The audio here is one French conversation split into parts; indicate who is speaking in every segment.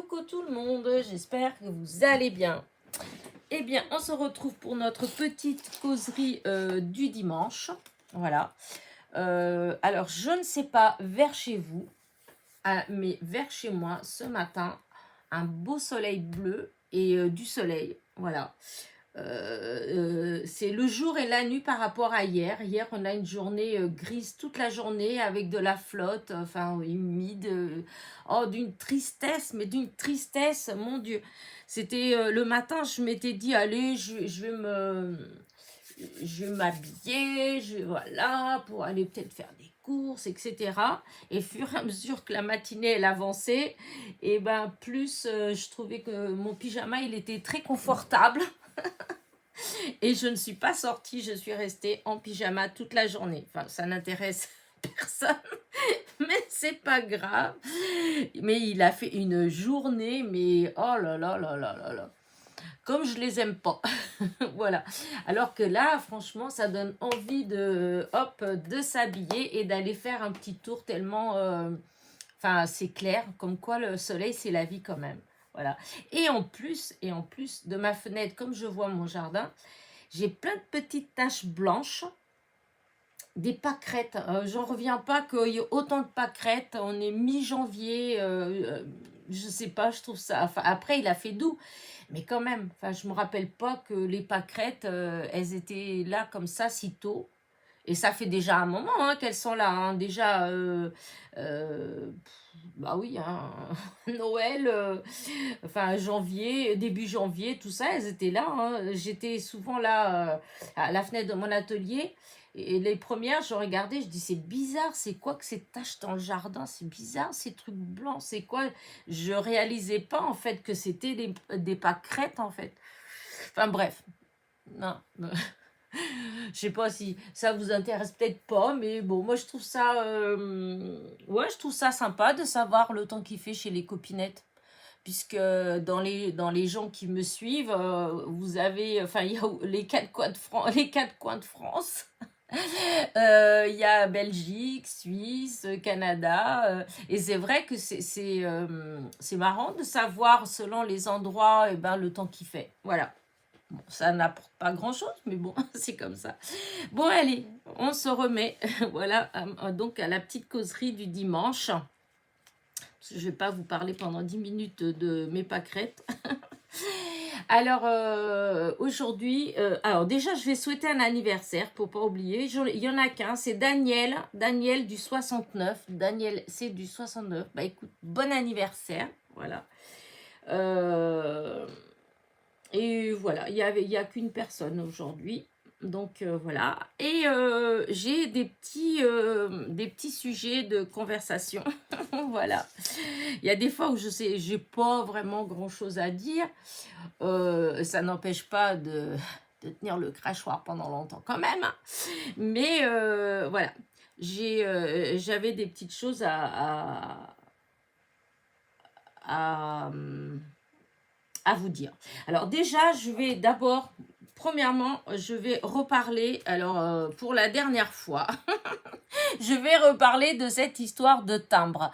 Speaker 1: Coucou tout le monde, j'espère que vous allez bien. Eh bien, on se retrouve pour notre petite causerie du dimanche. Voilà. Alors, je ne sais pas vers chez vous, mais vers chez moi, ce matin, un beau soleil bleu et du soleil. Voilà. C'est le jour et la nuit par rapport à hier. Hier, on a une journée grise toute la journée avec de la flotte, enfin humide, d'une tristesse, mais d'une tristesse, mon Dieu. C'était le matin, je m'étais dit, allez, je vais m'habiller, voilà, pour aller peut-être faire des courses, etc. Et fur et à mesure que la matinée, elle avançait, et ben plus je trouvais que mon pyjama, il était très confortable. Et je ne suis pas sortie, je suis restée en pyjama toute la journée. Enfin, ça n'intéresse personne, mais c'est pas grave. Mais il a fait une journée, mais oh là là là là là là. Comme je les aime pas. Voilà. Alors que là, franchement, ça donne envie de s'habiller et d'aller faire un petit tour tellement... Enfin, c'est clair, comme quoi le soleil, c'est la vie quand même. Voilà. Et en plus de ma fenêtre, comme je vois mon jardin, j'ai plein de petites taches blanches, des pâquerettes. J'en reviens pas qu'il y ait autant de pâquerettes. On est mi-janvier. Je sais pas, je trouve ça... Enfin, après, il a fait doux. Mais quand même, enfin, je me rappelle pas que les pâquerettes, elles étaient là comme ça si tôt. Et ça fait déjà un moment qu'elles sont là. Déjà, bah oui, Noël, enfin janvier, début janvier, tout ça, elles étaient là. J'étais souvent là à la fenêtre de mon atelier. Et les premières, je regardais, je dis, c'est bizarre, c'est quoi que ces taches dans le jardin? C'est bizarre, ces trucs blancs, c'est quoi? Je réalisais pas, en fait, que c'était des pâquerettes, en fait. Enfin, bref. Non. Je sais pas si ça vous intéresse peut-être pas, mais bon, moi, je trouve ça... ouais, je trouve ça sympa de savoir le temps qu'il fait chez les copinettes. Puisque dans les gens qui me suivent, vous avez... Enfin, il y a les quatre coins de France. Il y a Belgique, Suisse, Canada, et c'est vrai que c'est marrant de savoir selon les endroits et ben, le temps qu'il fait. Voilà. Bon, ça n'apporte pas grand-chose, mais bon, c'est comme ça. Bon, allez, on se remet voilà, donc à la petite causerie du dimanche. Parce que je ne vais pas vous parler pendant 10 minutes de mes pâquerettes. Alors, aujourd'hui, alors déjà, je vais souhaiter un anniversaire, pour ne pas oublier. Il y en a qu'un, c'est Daniel du 69. Daniel, c'est du 69. Bah écoute, bon anniversaire, voilà. Et voilà, il y a qu'une personne aujourd'hui. Donc voilà. Et j'ai des petits sujets de conversation. Voilà. Il y a des fois où je sais, j'ai pas vraiment grand-chose à dire. Ça n'empêche pas de tenir le crachoir pendant longtemps quand même. Mais voilà. J'avais des petites choses à vous dire. Alors déjà, je vais d'abord, premièrement, je vais reparler, alors pour la dernière fois, je vais reparler de cette histoire de timbre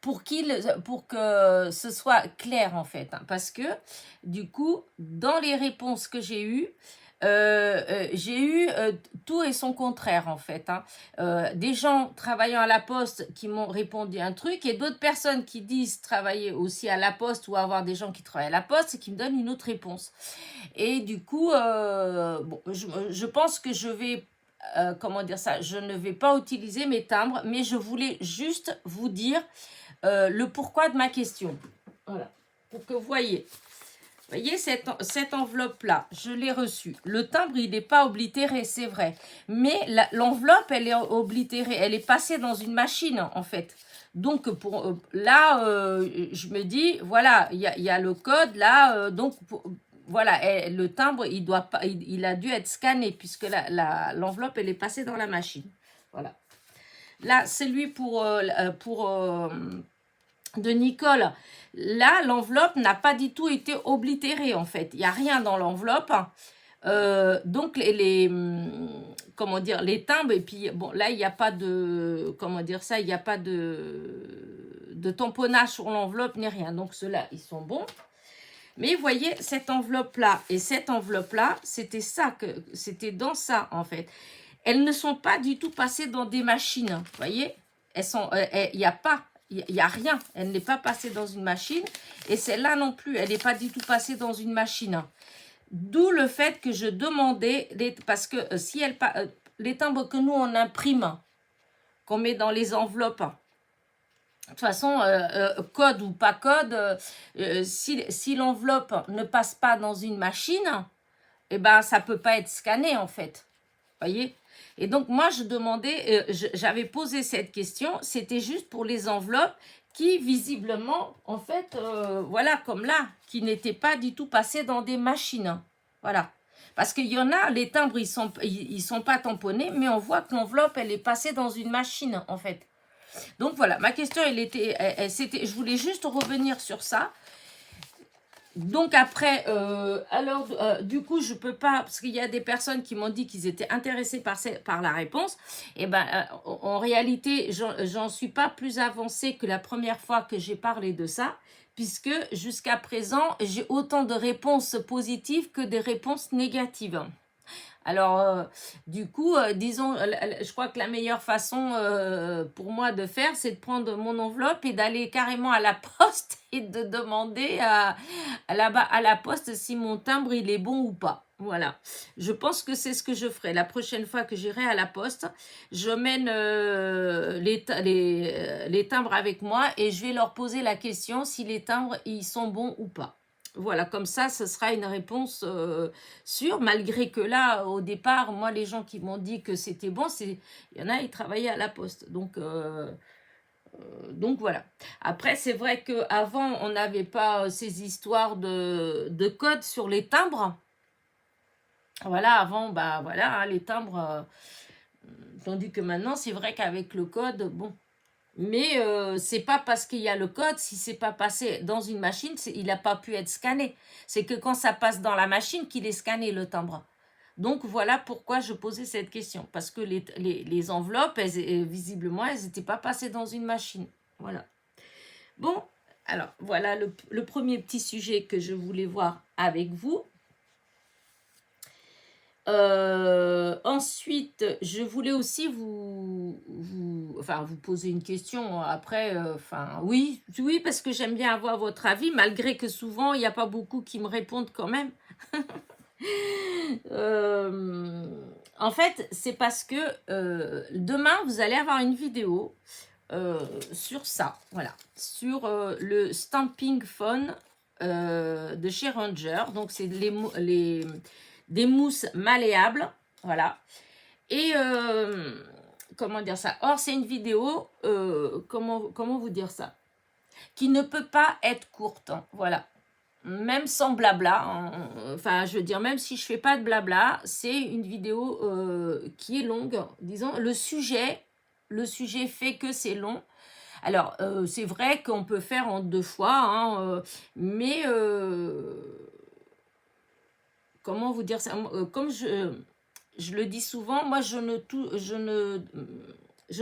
Speaker 1: pour que ce soit clair en fait. Parce que du coup, dans les réponses que j'ai eues, j'ai eu tout et son contraire en fait. Des gens travaillant à la poste qui m'ont répondu un truc et d'autres personnes qui disent travailler aussi à la poste ou avoir des gens qui travaillent à la poste et qui me donnent une autre réponse. Et du coup, bon, je pense que je vais, comment dire ça, je ne vais pas utiliser mes timbres, mais je voulais juste vous dire le pourquoi de ma question. Voilà, pour que vous voyez. Vous voyez, cette enveloppe-là, je l'ai reçue. Le timbre, il n'est pas oblitéré, c'est vrai. Mais l'enveloppe, elle est oblitérée. Elle est passée dans une machine, en fait. Donc, là, je me dis, voilà, il y a le code, là. Donc, voilà, le timbre, il a dû être scanné, puisque l'enveloppe, elle est passée dans la machine. Voilà. Là, c'est lui pour de Nicole. Là, l'enveloppe n'a pas du tout été oblitérée, en fait. Il n'y a rien dans l'enveloppe. Donc, comment dire, les timbres, et puis, bon, là, il n'y a pas de, comment dire ça, il n'y a pas de tamponnage sur l'enveloppe, ni rien. Donc, ceux-là, ils sont bons. Mais vous voyez, cette enveloppe-là et cette enveloppe-là, c'était dans ça, en fait. Elles ne sont pas du tout passées dans des machines, vous voyez. Il n'y a pas, il y a rien. Elle n'est pas passée dans une machine. Et celle-là non plus, elle n'est pas du tout passée dans une machine. D'où le fait que je demandais, parce que si les timbres que nous, on imprime, qu'on met dans les enveloppes, de toute façon, code ou pas code, si l'enveloppe ne passe pas dans une machine, eh ben, ça ne peut pas être scanné, en fait. Voyez? Et donc, moi, je demandais, j'avais posé cette question, c'était juste pour les enveloppes qui, visiblement, en fait, voilà, comme là, qui n'étaient pas du tout passées dans des machines. Voilà. Parce qu'il y en a, les timbres, ils sont pas tamponnés, mais on voit que l'enveloppe, elle est passée dans une machine, en fait. Donc, voilà, ma question, je voulais juste revenir sur ça. Donc après, du coup, je peux pas, parce qu'il y a des personnes qui m'ont dit qu'ils étaient intéressés par la réponse. Et ben, en réalité, j'en suis pas plus avancée que la première fois que j'ai parlé de ça, puisque jusqu'à présent, j'ai autant de réponses positives que des réponses négatives. Alors, du coup, disons, je crois que la meilleure façon pour moi de faire, c'est de prendre mon enveloppe et d'aller carrément à la poste et de demander à la poste si mon timbre, il est bon ou pas. Voilà. Je pense que c'est ce que je ferai. La prochaine fois que j'irai à la poste, je mène les timbres avec moi et je vais leur poser la question si les timbres, ils sont bons ou pas. Voilà, comme ça, ce sera une réponse sûre, malgré que là, au départ, moi, les gens qui m'ont dit que c'était bon, il y en a, ils travaillaient à la poste. Donc voilà. Après, c'est vrai qu'avant, on n'avait pas ces histoires de code sur les timbres. Voilà, avant, bah voilà, les timbres. Tandis que maintenant, c'est vrai qu'avec le code, bon. Mais c'est pas parce qu'il y a le code, si c'est pas passé dans une machine, il n'a pas pu être scanné. C'est que quand ça passe dans la machine qu'il est scanné, le timbre. Donc voilà pourquoi je posais cette question. Parce que les enveloppes, visiblement, elles n'étaient pas passées dans une machine. Voilà. Bon, alors voilà le premier petit sujet que je voulais voir avec vous. Ensuite, je voulais aussi vous poser une question après. Oui, parce que j'aime bien avoir votre avis, malgré que souvent, il n'y a pas beaucoup qui me répondent quand même. En fait, c'est parce que demain, vous allez avoir une vidéo sur ça, voilà, sur le Stamping Phone de chez Ranger. Donc, c'est des mousses malléables, voilà. Et comment dire ça? Or, c'est une vidéo, comment vous dire ça? Qui ne peut pas être courte, hein, voilà. Même sans blabla, enfin, je veux dire, même si je fais pas de blabla, c'est une vidéo qui est longue. Disons, le sujet fait que c'est long. Alors, c'est vrai qu'on peut faire en 2 fois, hein, mais comment vous dire ça? Comme je le dis souvent, moi, je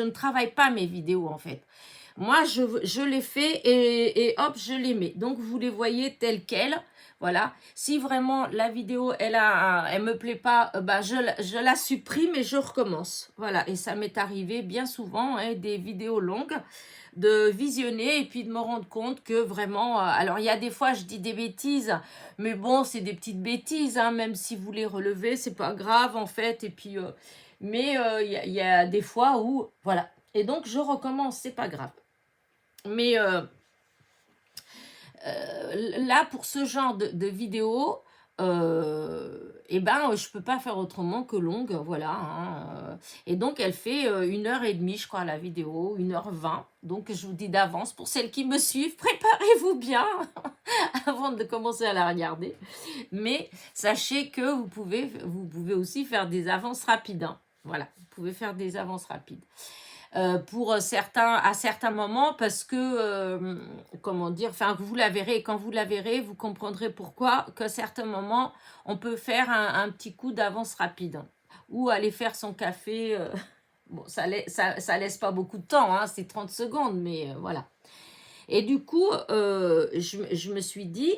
Speaker 1: ne travaille pas mes vidéos, en fait. Moi, je les fais et hop, je les mets. Donc, vous les voyez telles quelles. Voilà. Si vraiment la vidéo, elle me plaît pas, bah, je la supprime et je recommence. Voilà. Et ça m'est arrivé bien souvent, hein, des vidéos longues, de visionner et puis de me rendre compte que vraiment... alors, il y a des fois, je dis des bêtises, mais bon, c'est des petites bêtises, hein, même si vous les relevez, c'est pas grave, en fait. Et puis, mais il y a des fois où... Voilà. Et donc, je recommence, c'est pas grave. Mais là, pour ce genre de vidéo, eh ben, je peux pas faire autrement que longue, voilà. Hein. Et donc, elle fait 1h30, je crois, la vidéo, 1h20. Donc, je vous dis d'avance, pour celles qui me suivent, préparez-vous bien avant de commencer à la regarder. Mais sachez que vous pouvez aussi faire des avances rapides. Hein. Voilà, vous pouvez faire des avances rapides. pour certains, à certains moments, parce que, comment dire, enfin, vous la verrez, et quand vous la verrez, vous comprendrez pourquoi, qu'à certains moments, on peut faire un petit coup d'avance rapide, ou aller faire son café, bon, ça laisse pas beaucoup de temps, hein, c'est 30 secondes, mais voilà. Et du coup, je me suis dit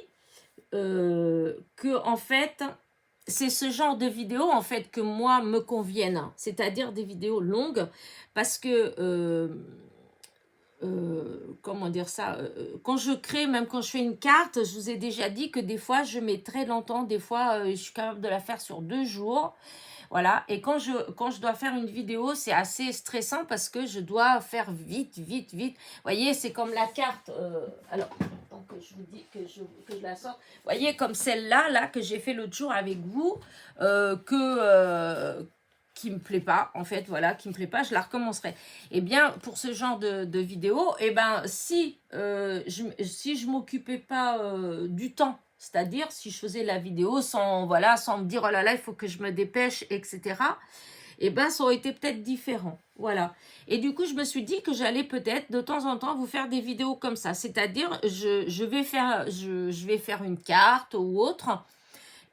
Speaker 1: que, en fait, c'est ce genre de vidéos, en fait, que moi me conviennent, c'est-à-dire des vidéos longues, parce que, comment dire ça, quand je crée, même quand je fais une carte, je vous ai déjà dit que des fois, je mets très longtemps, des fois, je suis capable de la faire sur 2 jours, voilà. Et quand je dois faire une vidéo, c'est assez stressant parce que je dois faire vite, vite, vite. Vous voyez, c'est comme la carte. Alors, attends que je vous dis que je la sorte. Vous voyez, comme celle-là, là, que j'ai fait l'autre jour avec vous, qui me plaît pas, en fait, voilà, qui me plaît pas, je la recommencerai. Eh bien, pour ce genre de vidéo, eh ben, si je m'occupais pas du temps, c'est-à-dire si je faisais la vidéo sans, voilà, sans me dire, oh là là, il faut que je me dépêche, etc., eh ben, ça aurait été peut-être différent, voilà. Et du coup, je me suis dit que j'allais peut-être, de temps en temps, vous faire des vidéos comme ça, c'est-à-dire, je vais faire une carte ou autre,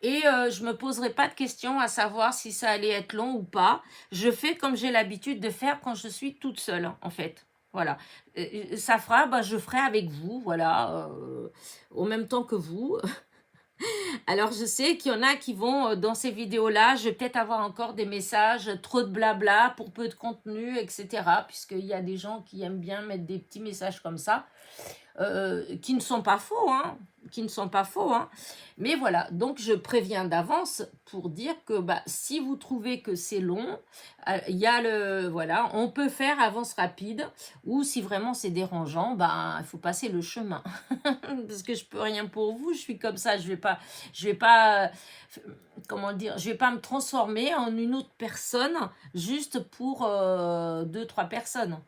Speaker 1: et je me poserai pas de questions à savoir si ça allait être long ou pas. Je fais comme j'ai l'habitude de faire quand je suis toute seule, en fait. Voilà. Ça fera, bah, je ferai avec vous, voilà, au même temps que vous. Alors, je sais qu'il y en a qui vont, dans ces vidéos-là, je vais peut-être avoir encore des messages, trop de blabla pour peu de contenu, etc. Puisqu'il y a des gens qui aiment bien mettre des petits messages comme ça. Qui ne sont pas faux, hein, qui ne sont pas faux, hein. Mais voilà, donc je préviens d'avance pour dire que bah, si vous trouvez que c'est long, il y a voilà, on peut faire avance rapide, ou si vraiment c'est dérangeant, bah, il faut passer le chemin. Parce que je peux rien pour vous, je suis comme ça, je vais pas, comment dire, je vais pas me transformer en une autre personne juste pour 2, 3 personnes.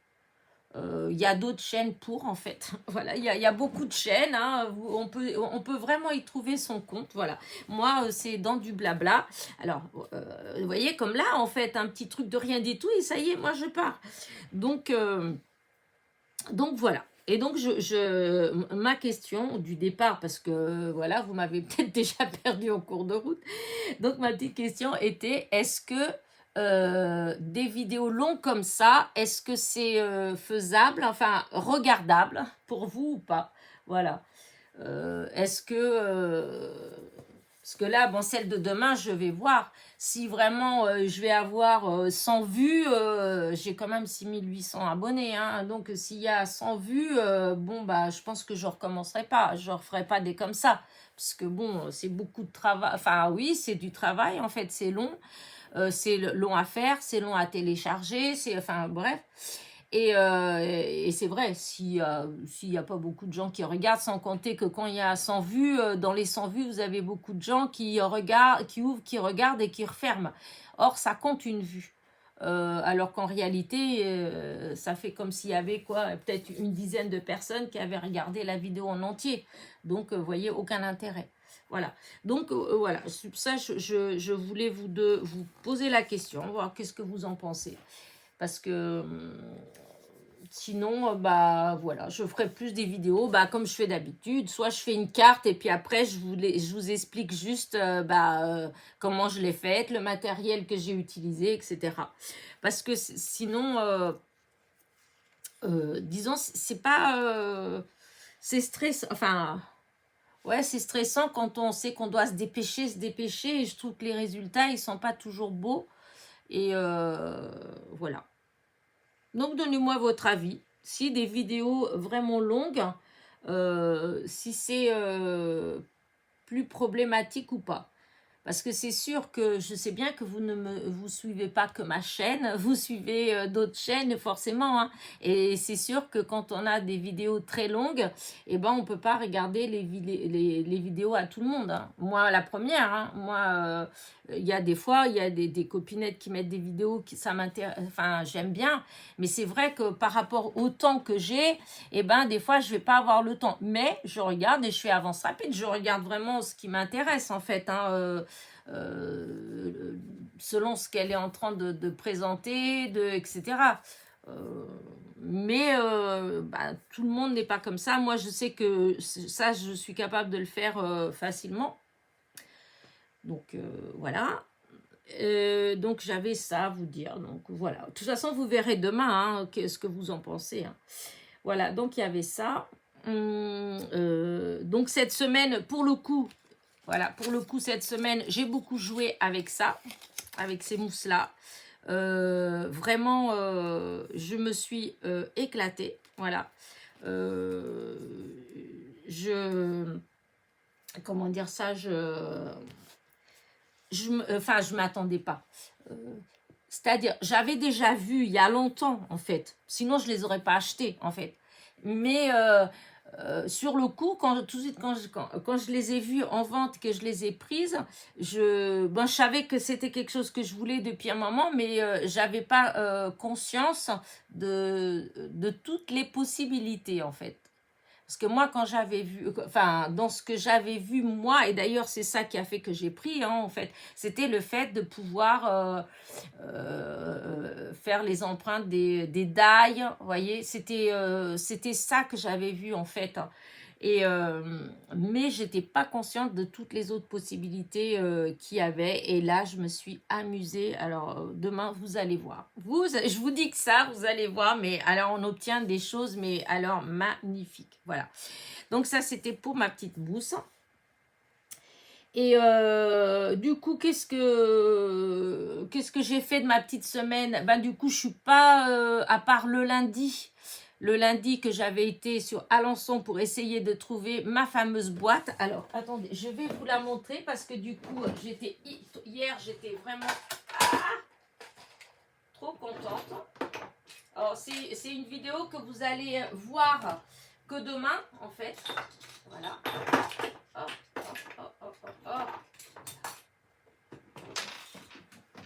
Speaker 1: Il y a d'autres chaînes pour, en fait. Voilà, il y a beaucoup de chaînes, hein. On peut vraiment y trouver son compte. Voilà. Moi, c'est dans du blabla. Alors, vous voyez, comme là, en fait, un petit truc de rien du tout, et ça y est, moi, je pars. Donc, voilà. Et donc, ma question du départ, parce que, voilà, vous m'avez peut-être déjà perdu en cours de route. Donc, ma petite question était, est-ce que des vidéos longues comme ça, est-ce que c'est faisable, enfin regardable pour vous ou pas? Voilà. Est-ce que... parce que là, bon, celle de demain, je vais voir. Si vraiment je vais avoir 100 vues, j'ai quand même 6 800 abonnés, hein. Donc, s'il y a 100 vues, bon, bah, je pense que je recommencerai pas. Je ne referai pas des comme ça. Parce que bon, c'est beaucoup de travail. Enfin, oui, c'est du travail, en fait, c'est long. C'est long à faire, c'est long à télécharger, enfin bref. Et c'est vrai, s'il y a pas beaucoup de gens qui regardent, sans compter que quand il y a 100 vues, dans les 100 vues, vous avez beaucoup de gens qui regardent, qui ouvrent, qui regardent et qui referment. Or, ça compte une vue. Alors qu'en réalité, ça fait comme s'il y avait quoi, peut-être une dizaine de personnes qui avaient regardé la vidéo en entier. Donc, vous voyez, aucun intérêt. Voilà. Donc, voilà. C'est pour ça, je voulais vous poser la question, voir qu'est-ce que vous en pensez. Parce que sinon, bah voilà, je ferai plus des vidéos, bah comme je fais d'habitude. Soit je fais une carte et puis après, je vous explique juste comment je l'ai faite, le matériel que j'ai utilisé, etc. Parce que sinon, disons, c'est pas... c'est stressant, enfin... Ouais, c'est stressant quand on sait qu'on doit se dépêcher. Et je trouve que les résultats, ils sont pas toujours beaux. Et voilà. Donc, donnez-moi votre avis. Si des vidéos vraiment longues, si c'est plus problématique ou pas. Parce que c'est sûr que je sais bien que vous suivez pas que ma chaîne, vous suivez d'autres chaînes forcément, hein. Et c'est sûr que quand on a des vidéos très longues, eh ben on peut pas regarder les vidéos à tout le monde, hein. Moi la première, hein. Moi il y a des fois il y a des copinettes qui mettent des vidéos qui ça m'intéresse, enfin j'aime bien, mais c'est vrai que par rapport au temps que j'ai, eh ben des fois je vais pas avoir le temps, mais je regarde et je fais avance rapide, je regarde vraiment ce qui m'intéresse en fait, hein. Selon ce qu'elle est en train de présenter, etc. Euh, mais bah, tout le monde n'est pas comme ça. Moi, je sais que ça, je suis capable de le faire facilement. Donc, voilà. Donc, j'avais ça à vous dire. Donc, voilà. De toute façon, vous verrez demain ce que vous en pensez. Hein. Voilà, donc il y avait ça. Donc, cette semaine, pour le coup, voilà, pour le coup, cette semaine, j'ai beaucoup joué avec ça, avec ces mousses-là. Vraiment, je me suis éclatée. Voilà. Je... Comment dire ça enfin, je ne m'attendais pas. Euh, C'est-à-dire, j'avais déjà vu il y a longtemps, en fait. Sinon, je ne les aurais pas achetés, en fait. Mais sur le coup, tout de suite, quand je les ai vues en vente, que je les ai prises, je savais que c'était quelque chose que je voulais depuis un moment, mais je n'avais pas conscience de toutes les possibilités, en fait. Parce que moi, quand j'avais vu, enfin, dans ce que j'avais vu, moi, et d'ailleurs, c'est ça qui a fait que j'ai pris, hein, en fait, c'était le fait de pouvoir faire les empreintes des dailles, vous voyez, c'était ça que j'avais vu, en fait. Hein. Et, mais j'étais pas consciente de toutes les autres possibilités qu'il y avait. Et là, je me suis amusée. Alors, demain, vous allez voir. Je vous dis que ça, vous allez voir. Mais alors, on obtient des choses, mais alors, magnifiques. Voilà. Donc, ça, c'était pour ma petite mousse. Et du coup, qu'est-ce que j'ai fait de ma petite semaine? Ben, du coup, je suis pas, à part le lundi que j'avais été sur Alençon pour essayer de trouver ma fameuse boîte. Alors, attendez, je vais vous la montrer parce que du coup, hier, j'étais vraiment trop contente. Alors, c'est une vidéo que vous allez voir que demain, en fait. Voilà. Hop, hop, hop, hop, hop, hop.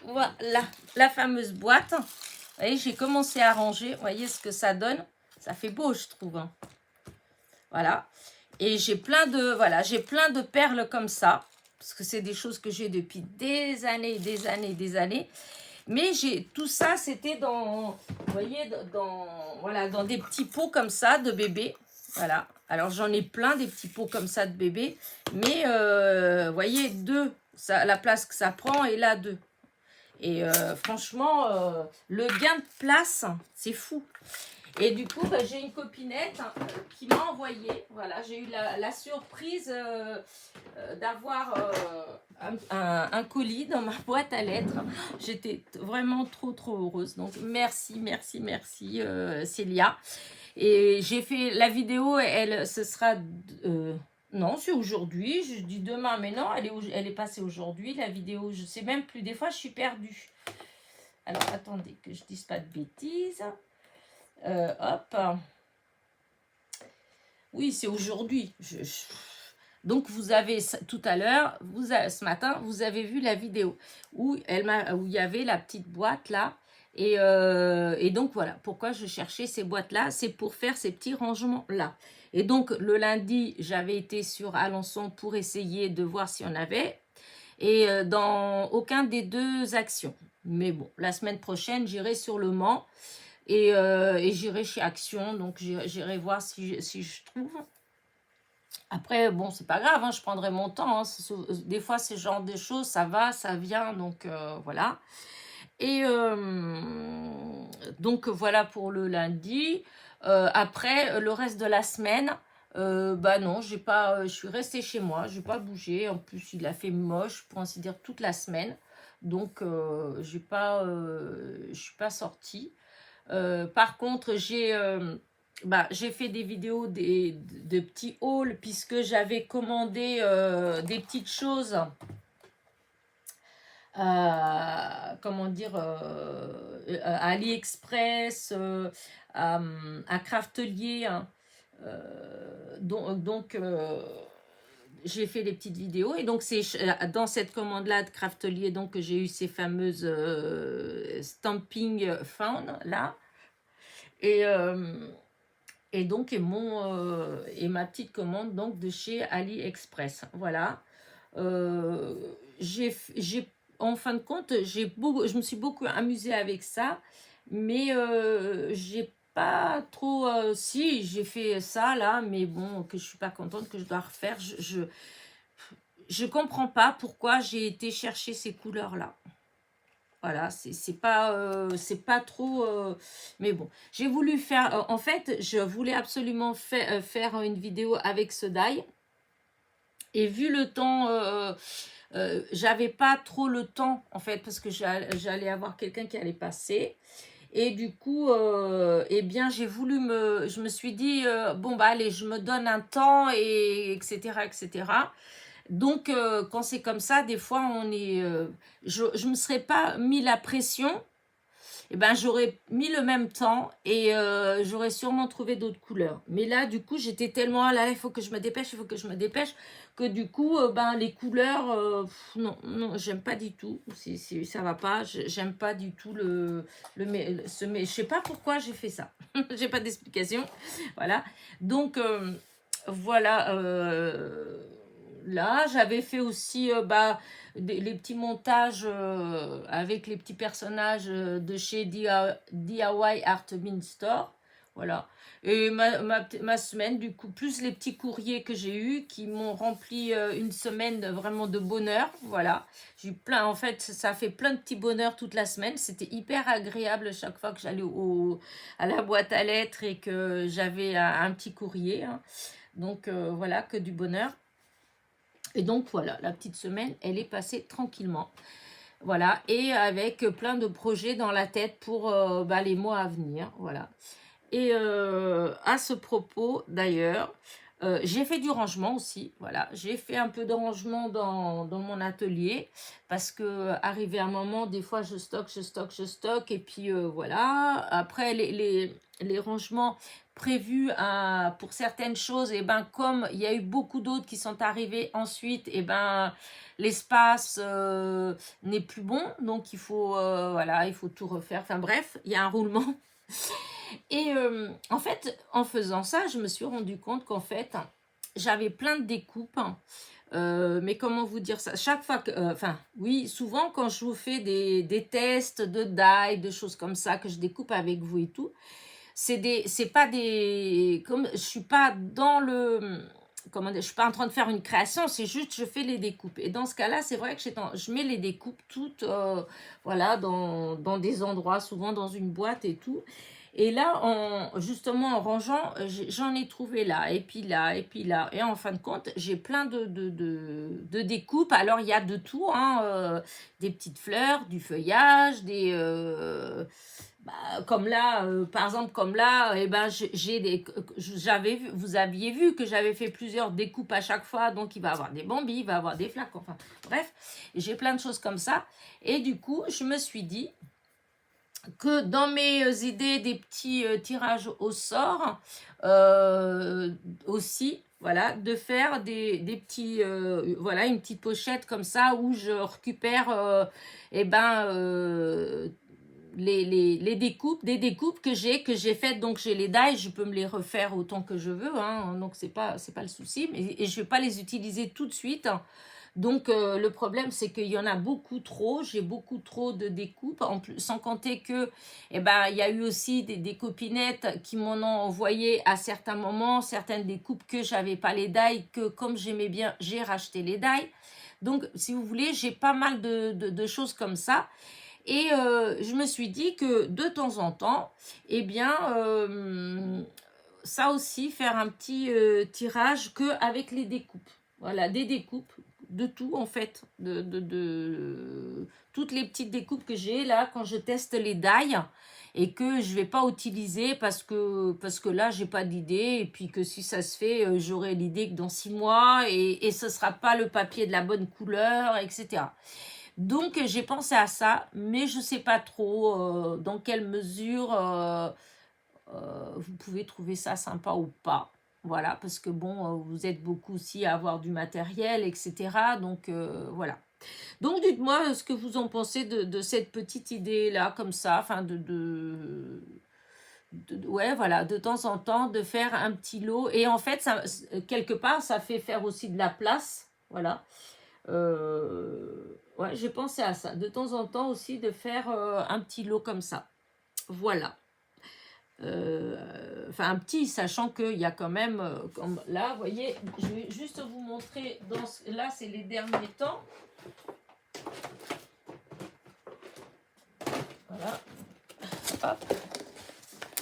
Speaker 1: Voilà, la fameuse boîte. Vous voyez, j'ai commencé à ranger. Vous voyez ce que ça donne? Ça fait beau, je trouve. Hein. Voilà. Et j'ai plein de perles comme ça. Parce que c'est des choses que j'ai depuis des années, des années, des années. Mais tout ça, c'était vous voyez, dans des petits pots comme ça de bébé. Voilà. Alors, j'en ai plein des petits pots comme ça de bébé. Mais, vous voyez, la place que ça prend, et là, 2. Et franchement, le gain de place, c'est fou. Et du coup, j'ai une copinette qui m'a envoyé. Voilà, j'ai eu la surprise d'avoir un colis dans ma boîte à lettres. J'étais vraiment trop, trop heureuse. Donc, merci, merci, merci, Célia. Et j'ai fait la vidéo, ce sera... non, c'est aujourd'hui. Je dis demain, mais non, elle est passée aujourd'hui, la vidéo. Je ne sais même plus. Des fois, je suis perdue. Alors, attendez, que je ne dise pas de bêtises. Hop. Oui, c'est aujourd'hui. Donc, vous avez, tout à l'heure, ce matin, vous avez vu la vidéo où il y avait la petite boîte là. Et donc, voilà. Pourquoi je cherchais ces boîtes-là? C'est pour faire ces petits rangements-là. Et donc, le lundi, j'avais été sur Alençon pour essayer de voir si on avait. Et dans aucun des 2 actions. Mais bon, la semaine prochaine, j'irai sur Le Mans. Et j'irai chez Action, donc j'irai voir si je trouve. Après, bon, c'est pas grave, hein, je prendrai mon temps. Hein, des fois, ce genre de choses, ça va, ça vient, donc voilà. Et donc, voilà pour le lundi. Après, le reste de la semaine, bah non, je suis restée chez moi, je n'ai pas bougé. En plus, il a fait moche, pour ainsi dire, toute la semaine. Donc, je suis pas sortie. Par contre, j'ai fait des vidéos de petits hauls puisque j'avais commandé des petites choses, comment dire, à AliExpress, à Craftelier. Hein. Donc j'ai fait des petites vidéos et donc c'est dans cette commande là de Craftelier donc que j'ai eu ces fameuses stamping found là et donc et ma petite commande donc de chez AliExpress. Voilà. J'ai en fin de compte je me suis beaucoup amusée avec ça. Mais j'ai pas trop... si, j'ai fait ça là, mais bon, que je suis pas contente, que je dois refaire. Je comprends pas pourquoi j'ai été chercher ces couleurs-là. Voilà, c'est pas trop... mais bon, j'ai voulu faire... en fait, je voulais absolument faire une vidéo avec ce die. Et vu le temps... j'avais pas trop le temps, en fait, parce que j'allais avoir quelqu'un qui allait passer. Et du coup, eh bien, je me suis dit, bon, bah, allez, je me donne un temps, et etc., etc. Donc, quand c'est comme ça, des fois, je me serais pas mis la pression, eh ben, j'aurais mis le même temps et j'aurais sûrement trouvé d'autres couleurs. Mais là, du coup, j'étais tellement, ah là, il faut que je me dépêche, il faut que je me dépêche, que du coup, ben, les couleurs, non, non, j'aime pas du tout. Ça va pas, j'aime pas du tout je sais pas pourquoi j'ai fait ça. J'ai pas d'explication. Voilà. Donc, voilà. Là, j'avais fait aussi bah, les petits montages avec les petits personnages de chez DIY Art Bin Store. Voilà. Et ma semaine, du coup, plus les petits courriers que j'ai eus qui m'ont rempli une semaine vraiment de bonheur. Voilà. J'ai eu plein, en fait, ça fait plein de petits bonheurs toute la semaine. C'était hyper agréable chaque fois que j'allais à la boîte à lettres et que j'avais un petit courrier, hein. Donc voilà, que du bonheur. Et donc voilà, la petite semaine, elle est passée tranquillement. Voilà, et avec plein de projets dans la tête pour bah, les mois à venir. Voilà. Et à ce propos, d'ailleurs, j'ai fait du rangement aussi. Voilà, j'ai fait un peu de rangement dans mon atelier parce que arrivé à un moment, des fois, je stocke. Et puis voilà. Après, les rangements prévus pour certaines choses, et ben comme il y a eu beaucoup d'autres qui sont arrivés ensuite, et ben l'espace n'est plus bon, donc il faut voilà, il faut tout refaire. Enfin bref, il y a un roulement. Et en fait, en faisant ça, je me suis rendu compte qu'en fait, j'avais plein de découpes. Mais comment vous dire ça? Chaque fois que, enfin, oui, souvent quand je vous fais des tests de die, de choses comme ça, que je découpe avec vous et tout, c'est pas des, comme je suis pas dans comment dire, je suis pas en train de faire une création, c'est juste je fais les découpes. Et dans ce cas-là, c'est vrai que je mets les découpes toutes, voilà, dans des endroits, souvent dans une boîte et tout. Et là, justement, en rangeant, j'en ai trouvé là, et puis là, et puis là. Et en fin de compte, j'ai plein de découpes. Alors, il y a de tout, hein, des petites fleurs, du feuillage, comme là, par exemple, comme là, eh ben, vous aviez vu que j'avais fait plusieurs découpes à chaque fois, donc il va y avoir des bambis, il va y avoir des flaques, enfin, bref, j'ai plein de choses comme ça. Et du coup, je me suis dit que dans mes idées des petits tirages au sort, aussi, voilà, de faire des petits, voilà, une petite pochette comme ça où je récupère, eh ben, les découpes, des découpes que j'ai faites, donc j'ai les die, je peux me les refaire autant que je veux, hein, donc c'est pas le souci, et je vais pas les utiliser tout de suite. Donc le problème c'est qu'il y en a beaucoup trop, j'ai beaucoup trop de découpes, en plus, sans compter que eh ben, il y a eu aussi des copinettes qui m'en ont envoyé à certains moments, certaines découpes que j'avais pas les die, que comme j'aimais bien, j'ai racheté les die. Donc si vous voulez, j'ai pas mal de choses comme ça. Et je me suis dit que de temps en temps, eh bien, ça aussi, faire un petit tirage qu'avec les découpes. Voilà, des découpes de tout en fait, toutes les petites découpes que j'ai là quand je teste les die et que je vais pas utiliser parce que là j'ai pas d'idée, et puis que si ça se fait j'aurai l'idée que dans 6 mois, et ce sera pas le papier de la bonne couleur, etc. Donc j'ai pensé à ça, mais je sais pas trop dans quelle mesure vous pouvez trouver ça sympa ou pas. Voilà, parce que bon, vous êtes beaucoup aussi à avoir du matériel, etc. Donc voilà. Donc dites-moi ce que vous en pensez de cette petite idée-là, comme ça, enfin ouais, voilà, de temps en temps, de faire un petit lot. Et en fait, ça, quelque part, ça fait faire aussi de la place. Voilà. Ouais, j'ai pensé à ça. De temps en temps aussi, de faire un petit lot comme ça. Voilà. Enfin, un petit, sachant qu'il y a quand même, comme là, vous voyez, je vais juste vous montrer, là, c'est les derniers temps. Voilà. Hop.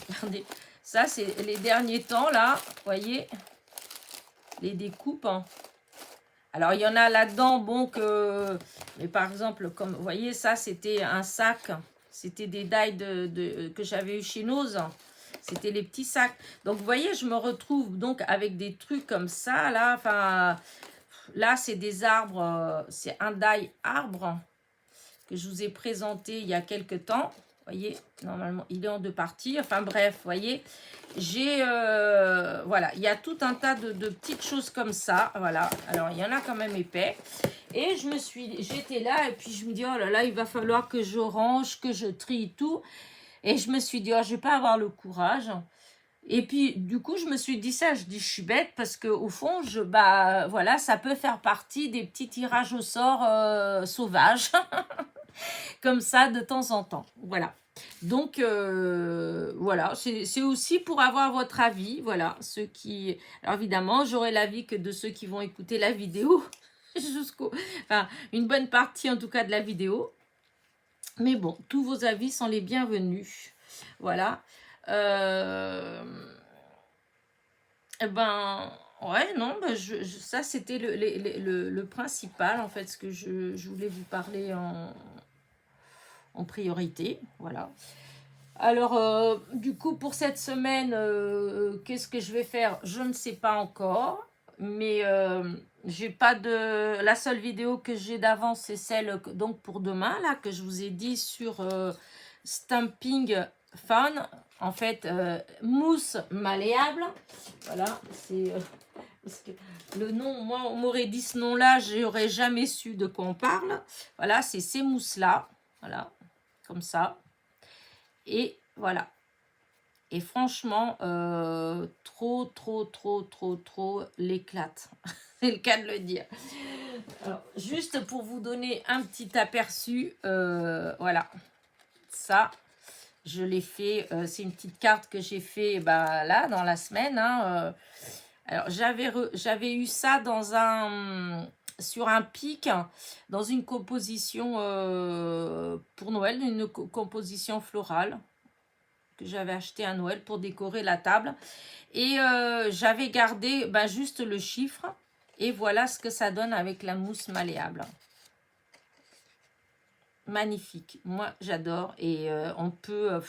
Speaker 1: Regardez. Ça, c'est les derniers temps, là, vous voyez, les découpes. Hein. Alors, il y en a là-dedans, bon, mais par exemple, comme vous voyez, ça, c'était un sac. C'était des dailles que j'avais eu chez Nose. C'était les petits sacs. Donc, vous voyez, je me retrouve donc avec des trucs comme ça, là. Enfin, là, c'est des arbres. C'est un die arbre que je vous ai présenté il y a quelques temps. Vous voyez, normalement, il est en deux parties. Enfin, bref, vous voyez, j'ai... voilà, il y a tout un tas de petites choses comme ça. Voilà, alors, il y en a quand même épais. Et j'étais là et puis je me dis, oh là là, il va falloir que je range, que je trie tout. Et je me suis dit, oh, je vais pas avoir le courage. Et puis, du coup, je me suis dit ça, je suis bête parce que au fond, bah, voilà, ça peut faire partie des petits tirages au sort sauvages, comme ça, de temps en temps. Voilà. Donc, voilà, c'est aussi pour avoir votre avis. Voilà, ceux qui... Alors, évidemment, j'aurai l'avis que de ceux qui vont écouter la vidéo, enfin, une bonne partie, en tout cas, de la vidéo. Mais bon, tous vos avis sont les bienvenus. Voilà. Eh ben, ouais, non, ben ça c'était le principal, en fait, ce que je voulais vous parler en priorité. Voilà. Alors, du coup, pour cette semaine, qu'est-ce que je vais faire? Je ne sais pas encore, mais j'ai pas de... La seule vidéo que j'ai d'avance, c'est celle donc pour demain, là, que je vous ai dit sur Stamping Fun. En fait, mousse malléable. Voilà, c'est... parce que le nom, moi, on m'aurait dit ce nom-là, je n'aurais jamais su de quoi on parle. Voilà, c'est ces mousses-là. Voilà, comme ça. Et voilà. Et franchement, trop l'éclate. C'est le cas de le dire. Alors, juste pour vous donner un petit aperçu, voilà. Ça, je l'ai fait, c'est une petite carte que j'ai fait bah, là, dans la semaine. Hein, alors, j'avais eu ça sur un pic, dans une composition pour Noël, une composition florale que j'avais acheté à Noël pour décorer la table. Et j'avais gardé juste le chiffre. Et voilà ce que ça donne avec la mousse malléable. Magnifique. Moi, j'adore. Et on peut...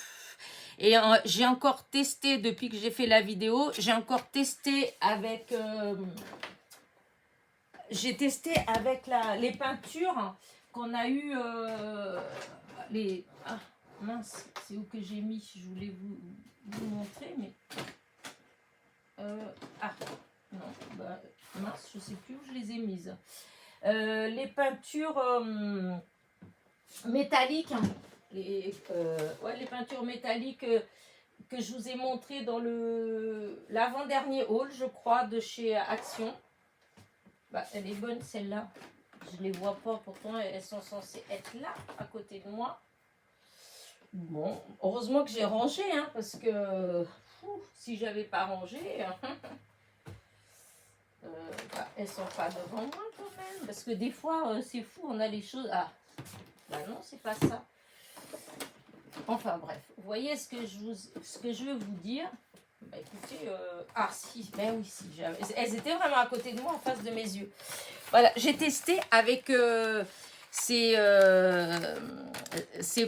Speaker 1: et j'ai encore testé, depuis que j'ai fait la vidéo, j'ai encore testé avec... j'ai testé avec les peintures qu'on a eu... Ah, mince, c'est où que j'ai mis? Je voulais vous montrer, mais... ah, non, bah, mince, je sais plus où je les ai mises. Les peintures métalliques, hein, les peintures métalliques que je vous ai montrées dans l'avant-dernier haul, je crois, de chez Action. Bah, elle est bonne, celle-là. Je les vois pas, pourtant elles sont censées être là, à côté de moi. Bon, heureusement que j'ai rangé, hein, parce que si j'avais pas rangé, elles sont pas devant moi quand même. Parce que des fois, c'est fou, on a les choses... Ah, bah non, c'est pas ça. Enfin bref, vous voyez ce que je veux vous dire. Bah écoutez, ah si, ben oui, si, elles étaient vraiment à côté de moi, en face de mes yeux. Voilà, j'ai testé avec ces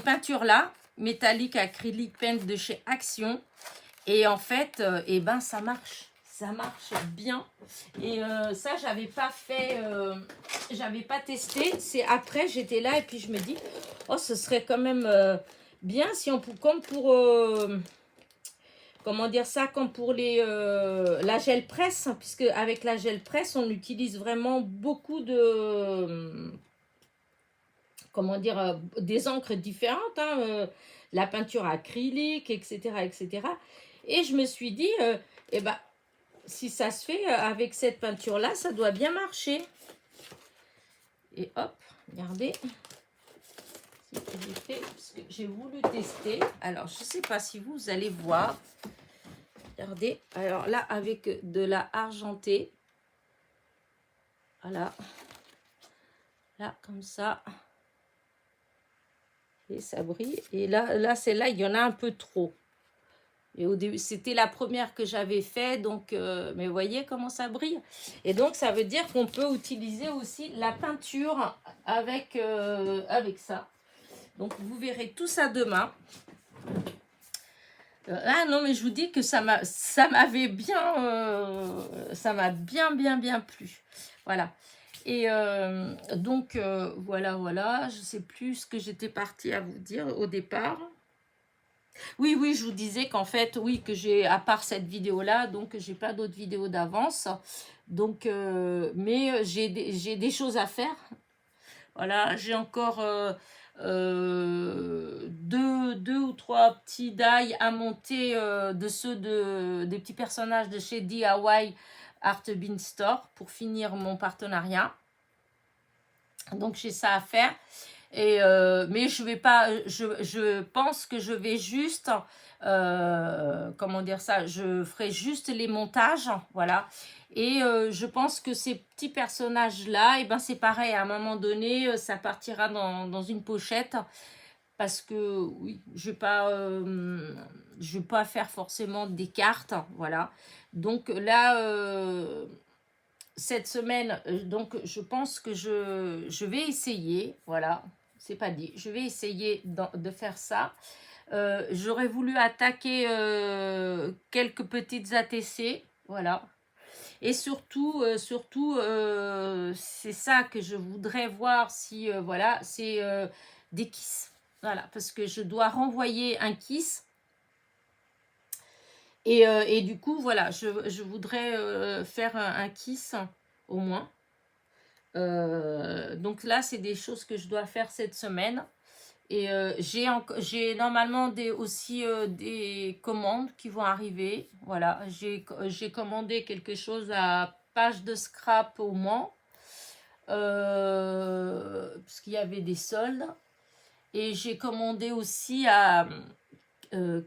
Speaker 1: peintures-là, métalliques acrylique paint de chez Action. Et en fait, ça marche. Ça marche bien. Et ça, j'avais pas fait, j'avais pas testé. C'est après, j'étais là et puis je me dis, oh, ce serait quand même bien si on peut, comme pour, comment dire ça, comme pour la gel presse, puisque avec la gel presse, on utilise vraiment beaucoup de, comment dire, des encres différentes, hein, la peinture acrylique, etc., etc. Et je me suis dit, si ça se fait avec cette peinture-là, ça doit bien marcher. Et hop, regardez. que j'ai fait, parce que j'ai voulu tester. Alors, je ne sais pas si vous allez voir. Regardez, alors là, avec de la argentée. Voilà. Là, comme ça. Et ça brille. Et là celle-là, il y en a un peu trop. Et au début, c'était la première que j'avais fait, donc, mais vous voyez comment ça brille. Et donc, ça veut dire qu'on peut utiliser aussi la peinture avec, avec ça. Donc, vous verrez tout ça demain. Ah non, mais je vous dis que ça m'avait bien, ça m'a bien plu. Voilà. Et donc, voilà. Je ne sais plus ce que j'étais partie à vous dire au départ. Oui, je vous disais qu'en fait, oui, que j'ai, à part cette vidéo-là, donc j'ai pas d'autres vidéos d'avance. Donc, mais j'ai des choses à faire. Voilà, j'ai encore deux ou trois petits die à monter de ceux des petits personnages de chez DIY Art Bean Store pour finir mon partenariat. Donc, j'ai ça à faire. Et, mais je vais pas, je pense que je vais juste, comment dire ça, je ferai juste les montages, voilà. Et je pense que ces petits personnages-là, et ben c'est pareil, à un moment donné, ça partira dans une pochette. Parce que, oui, je vais pas faire forcément des cartes, voilà. Donc là, cette semaine, donc je pense que je vais essayer, voilà, c'est pas dit, je vais essayer de faire ça. J'aurais voulu attaquer quelques petites ATC, voilà. Et surtout, c'est ça que je voudrais voir si, voilà, c'est des kisses. Voilà, parce que je dois renvoyer un kiss. Et du coup, voilà, je voudrais faire un kiss au moins. Donc là, c'est des choses que je dois faire cette semaine. Et j'ai normalement aussi des commandes qui vont arriver. Voilà, j'ai commandé quelque chose à Page de Scrap au Mans. Parce qu'il y avait des soldes. Et j'ai commandé aussi à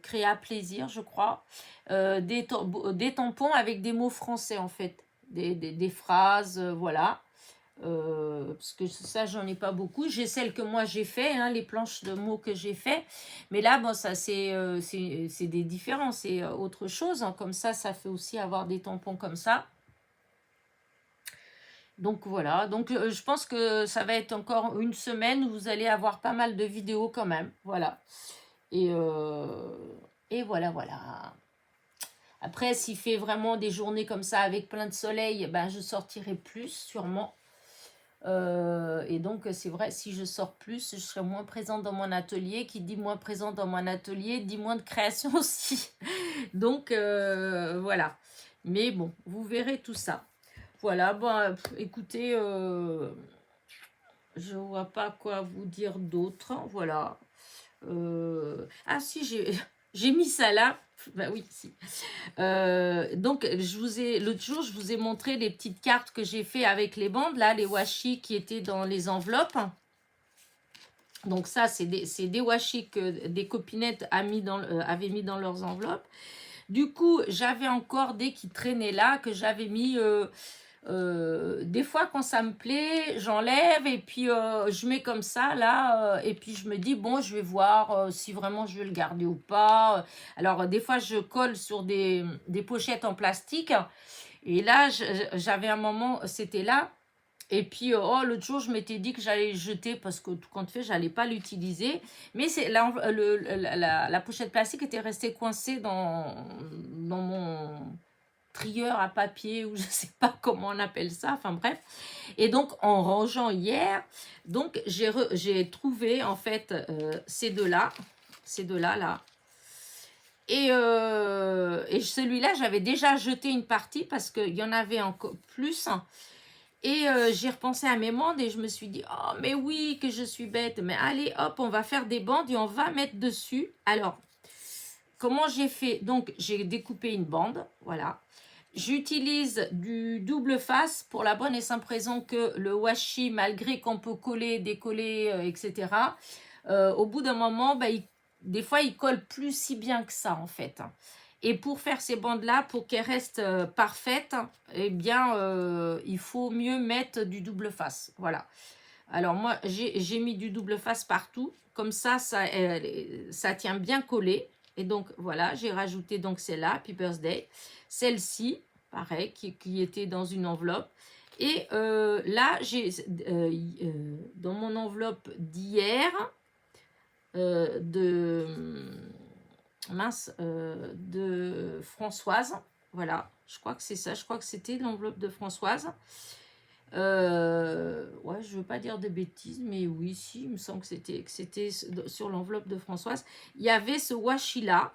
Speaker 1: Créa Plaisir, je crois, des tampons avec des mots français en fait. Des phrases, voilà. Parce que ça, j'en ai pas beaucoup. J'ai celles que moi j'ai fait, hein, les planches de mots que j'ai fait. Mais là, bon, ça, c'est des différents, c'est autre chose. Hein. Comme ça fait aussi avoir des tampons comme ça. Donc voilà, donc je pense que ça va être encore une semaine où vous allez avoir pas mal de vidéos quand même. Voilà. Et voilà. Après, s'il fait vraiment des journées comme ça avec plein de soleil, ben, je sortirai plus sûrement. Et donc, c'est vrai, si je sors plus, je serai moins présente dans mon atelier. Qui dit moins présente dans mon atelier, dit moins de création aussi. Donc, voilà. Mais bon, vous verrez tout ça. Voilà, bon, écoutez, je vois pas quoi vous dire d'autre. Voilà. Ah si, j'ai mis ça là. Ben oui, si. Donc, l'autre jour, je vous ai montré les petites cartes que j'ai fait avec les bandes, là, les washi qui étaient dans les enveloppes. Donc ça, c'est des washi que des copinettes avaient mis dans leurs enveloppes. Du coup, j'avais encore des qui traînaient là, que j'avais mis... des fois quand ça me plaît, j'enlève et puis je mets comme ça là et puis je me dis bon, je vais voir si vraiment je vais le garder ou pas. Alors des fois je colle sur des pochettes en plastique et là j'avais un moment, c'était là et puis l'autre jour je m'étais dit que j'allais le jeter parce que tout compte fait j'allais pas l'utiliser, mais c'est la pochette plastique était restée coincée dans mon trieur à papier ou je sais pas comment on appelle ça, enfin bref. Et donc en rangeant hier, donc j'ai trouvé en fait ces deux là là. Et celui-là, j'avais déjà jeté une partie parce qu'il y en avait encore plus. Et j'ai repensé à mes bandes et je me suis dit, oh mais oui que je suis bête, mais allez hop, on va faire des bandes et on va mettre dessus. Alors, comment j'ai fait? Donc, j'ai découpé une bande, voilà. J'utilise du double face pour la bonne et simple raison que le washi, malgré qu'on peut coller, décoller, etc., au bout d'un moment, bah, des fois, ils collent plus si bien que ça, en fait. Et pour faire ces bandes-là, pour qu'elles restent parfaites, eh bien, il faut mieux mettre du double face. Voilà. Alors moi, j'ai mis du double face partout. Comme ça tient bien collé. Et donc, voilà, j'ai rajouté donc celle-là, Happy Birthday. Celle-ci, pareil, qui était dans une enveloppe. Et là, j'ai dans mon enveloppe d'hier, de de Françoise. Voilà, je crois que c'est ça. Je crois que c'était l'enveloppe de Françoise. Ouais, je veux pas dire de bêtises, mais oui, si, il me semble que c'était sur l'enveloppe de Françoise. Il y avait ce washi là,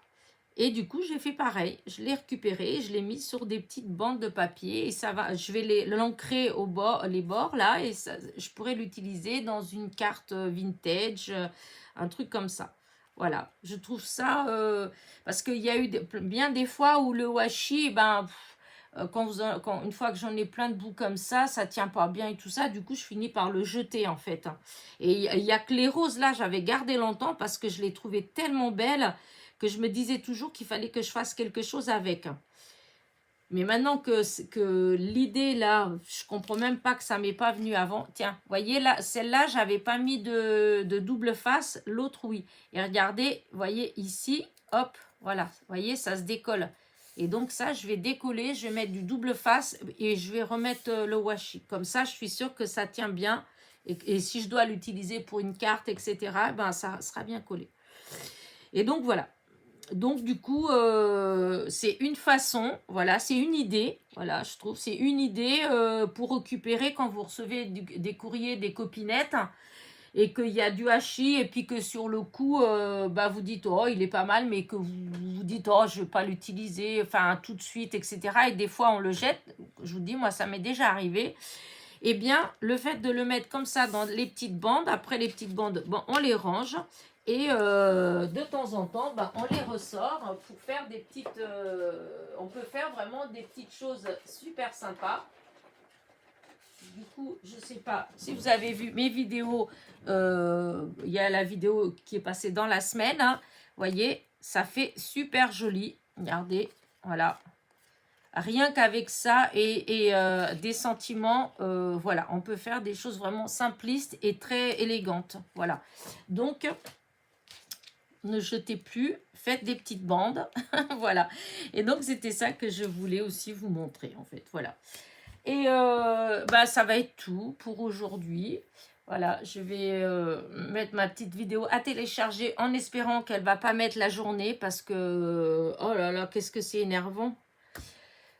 Speaker 1: et du coup, j'ai fait pareil. Je l'ai récupéré, je l'ai mis sur des petites bandes de papier, et ça va. Je vais l'ancrer au bord, les bords là, et ça, je pourrais l'utiliser dans une carte vintage, un truc comme ça. Voilà, je trouve ça parce qu'il y a eu bien des fois où le washi, ben une fois que j'en ai plein de bouts comme ça tient pas bien et tout ça, du coup je finis par le jeter en fait. Et il y a que les roses là, j'avais gardé longtemps parce que je les trouvais tellement belles que je me disais toujours qu'il fallait que je fasse quelque chose avec. Mais maintenant que l'idée là, je comprends même pas que ça m'est pas venu avant. Tiens, voyez là, celle-là, j'avais pas mis de double face, l'autre oui. Et regardez, voyez ici, hop, voilà, voyez, ça se décolle. Et donc ça, je vais décoller, je vais mettre du double face et je vais remettre le washi. Comme ça, je suis sûre que ça tient bien. Et si je dois l'utiliser pour une carte, etc., ben ça sera bien collé. Et donc voilà. Donc du coup, c'est une façon, voilà, c'est une idée, voilà, je trouve, c'est une idée pour récupérer quand vous recevez des courriers, des copinettes, et qu'il y a du hachis, et puis que sur le coup, bah, vous dites, oh, il est pas mal, mais que vous dites, oh, je ne vais pas l'utiliser, enfin, tout de suite, etc. Et des fois, on le jette, je vous dis, moi, ça m'est déjà arrivé. Eh bien, le fait de le mettre comme ça dans les petites bandes, après les petites bandes, bon, on les range. Et de temps en temps, ben, on les ressort pour faire des petites... on peut faire vraiment des petites choses super sympas. Du coup, je ne sais pas si vous avez vu mes vidéos. Il y a la vidéo qui est passée dans la semaine. Hein. Vous voyez, ça fait super joli. Regardez, voilà. Rien qu'avec ça et des sentiments, voilà, on peut faire des choses vraiment simplistes et très élégantes. Voilà. Donc, ne jetez plus, faites des petites bandes. Voilà. Et donc, c'était ça que je voulais aussi vous montrer, en fait. Voilà. Et bah, ça va être tout pour aujourd'hui. Voilà, je vais mettre ma petite vidéo à télécharger en espérant qu'elle ne va pas mettre la journée parce que, oh là là, qu'est-ce que c'est énervant.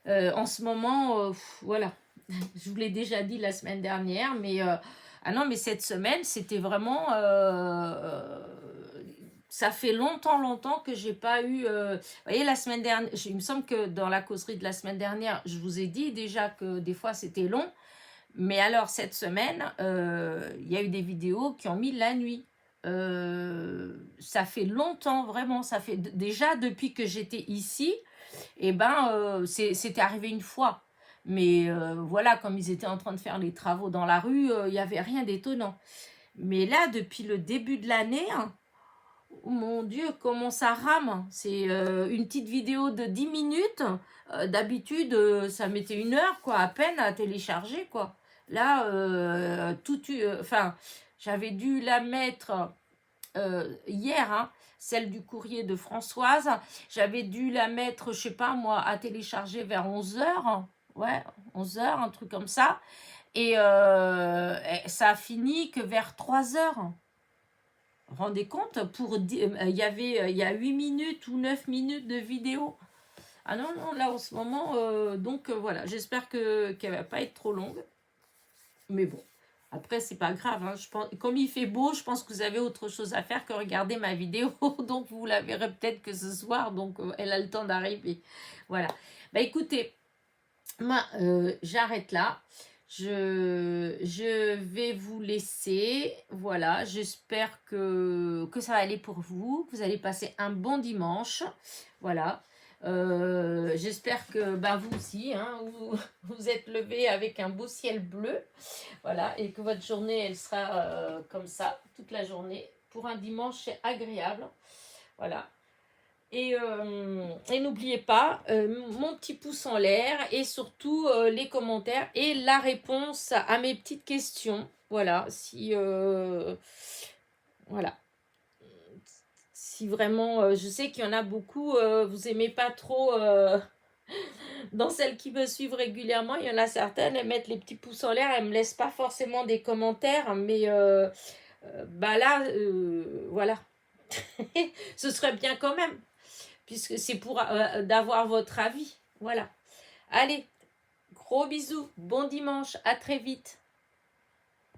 Speaker 1: En ce moment, voilà, je vous l'ai déjà dit la semaine dernière, mais ah non, mais cette semaine, c'était vraiment, ça fait longtemps que j'ai pas eu, vous voyez, la semaine dernière, il me semble que dans la causerie de la semaine dernière, je vous ai dit déjà que des fois c'était long, mais alors cette semaine, il y a eu des vidéos qui ont mis la nuit. Ça fait longtemps, vraiment, ça fait déjà depuis que j'étais ici, et ben c'était arrivé une fois. Mais voilà, comme ils étaient en train de faire les travaux dans la rue, il n'y avait rien d'étonnant. Mais là, depuis le début de l'année, hein, oh mon Dieu, comment ça rame. C'est une petite vidéo de 10 minutes. D'habitude, ça mettait 1 heure, quoi, à peine à télécharger, quoi. Là, enfin, j'avais dû la mettre hier, hein, celle du courrier de Françoise. J'avais dû la mettre, je sais pas moi, à télécharger vers 11 h. Ouais, 11 h, un truc comme ça. Et ça a fini que vers 3 h. Rendez compte, il y a 8 minutes ou 9 minutes de vidéo. Ah non, non, là en ce moment, donc voilà, j'espère qu'elle va pas être trop longue. Mais bon, après, c'est pas grave. Hein. Comme il fait beau, je pense que vous avez autre chose à faire que regarder ma vidéo. Donc, vous la verrez peut-être que ce soir. Donc, elle a le temps d'arriver. Voilà. Bah, écoutez, moi, j'arrête là. Je vais vous laisser. Voilà. J'espère que ça va aller pour vous. Que vous allez passer un bon dimanche. Voilà. J'espère que bah, vous aussi, hein, vous êtes levé avec un beau ciel bleu. Voilà, et que votre journée, elle sera comme ça, toute la journée. pour un dimanche, c'est agréable. Voilà. Et n'oubliez pas, mon petit pouce en l'air et surtout les commentaires et la réponse à mes petites questions. Voilà, si voilà. Si vraiment, je sais qu'il y en a beaucoup, vous aimez pas trop, dans celles qui me suivent régulièrement, il y en a certaines, elles mettent les petits pouces en l'air, elles me laissent pas forcément des commentaires, mais bah là, voilà, ce serait bien quand même, puisque c'est pour d'avoir votre avis, voilà. Allez, gros bisous, bon dimanche, à très vite.